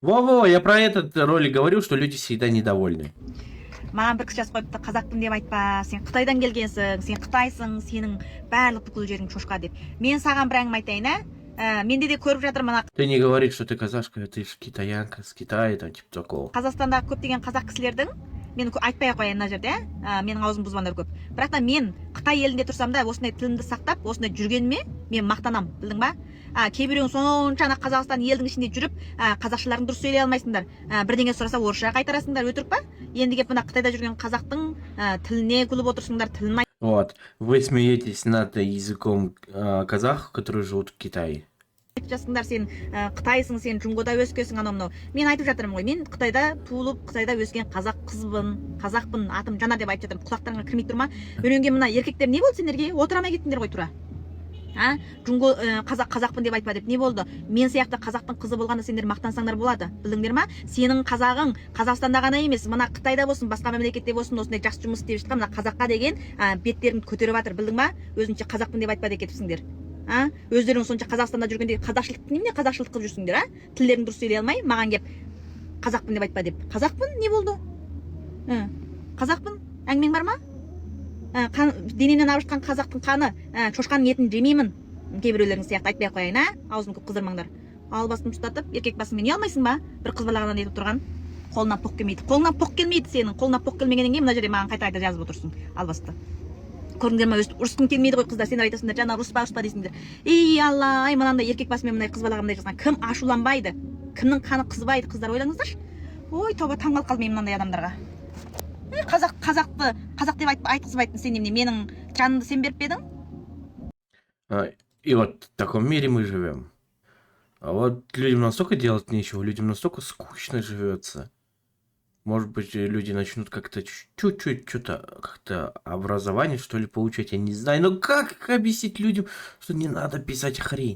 Во-во, я про этот ролик говорил, что люди всегда недовольны. Маған бір кісі жазып қойыпты, қазақпын деп айтпа, сен Қытайдан келгенсің, сен Қытайсың, сенің барлық бүкіл жерің шошқа деп. Мен саған бір әңгіме айтайын, менде де көріп жатырмын мына Ты не говоришь, что ты казашка, ты ж китаянка с Китая, там типа такого. Қазақстандағы көптеген қазақ кісілердің, мен айтпай ақ қояйын мына жерде, менің аузым бұзғандар көп. Бірақ та мен Қытай елінде тұрсам да, осындай тілімді сақтап, осындай жүргеніме мен мақтанам, білдің ба? Кейбіреуің сонша ана Қазақстан елдің ішінде жүріп, қазақшаларын дұрыс сөйлей алмайсыңдар. Бірдеңе сұраса орысша қайтарасыңдар, өтірік па? Енді келіп мына Қытайда жүрген қазақтың тіліне күліп отырсыңдар, тілін Вот, вы смеетесь над языком казахов, которые живут в Китае. айтып жатсыңдар, сен Қытайсың, сен Джунгода өскенсің, анау мынау. Мен айтып жатырмын ғой, мен Қытайда туылып, Қытайда өскен қазақ қызбын, қазақпын, атым Жанар деп айтып жатырмын. Құлақтарыңа кірмей тұр ма? Үйренген мына еркектер не болды сендерге? Отырамай кеттіңдер ғой тура. Қазақпын деп айтпа деп не болды? Мен сияқты қазақтың қызы болғанда сендер мақтансаңдар болады. Білдіңдер ма? Сенің қазағың Қазақстанда ғана емес, мына Қытайда болсын, басқа мемлекетте болсын, осындай жақсы жұмыс істеп жатқан мына қазаққа деген беттерін көтеріп жатыр, білдің ма? Өзінше қазақпын деп айтпа деп кетіпсіңдер. Өздерің сонша Қазақстанда жүргенде қазақшылық немене қазақшылық қылып жүрсіңдер, тілдерін дұрыс сөйлей алмай, маған кеп қазақпын деп айтпа деп. Қазақпын не болды? Қазақпын, әңгімең бар ма? Денемнен ағып жатқан қазақтың қаны, шошқаның етін жемеймін. Кейбіреулерің сияқты айтпай ақ қояйын, аузын көп қыздырмаңдар. Ал басын ұстатып, еркек басымен не алмайсың ба? Бір қыз балағынан етіп тұрған. Қолынан поқ келмейді. Қолынан поқ келмейді сенің. Қолынан поқ келмегеннен кейін мына жерде маған қайта жазып отырсың. Ал басты. Көрдіңдер ма, ұрысқың келмейді ғой қыздар, сендер айтасыңдар, жаңа ұрыспа дейсіңдер. Ей алла, ай мынандай еркек басымен мындай қыз балаға мындай жазған. Кім ашуланбайды? Кімнің қаны қызбайды, қыздар, ойлаңыздаршы. Ой, тоба, таңғалып қалдым мен мынандай адамдарға. Қазақ деп айтқызбайтын сен немене, менің жанымды сен беріп пе едің? И вот в таком мире мы живем. А вот людям настолько делать нечего, людям настолько скучно живется. Может быть, люди начнут как-то чуть-чуть что-то как-то образование, что ли, получать, я не знаю. Но как объяснить людям, что не надо писать хрень?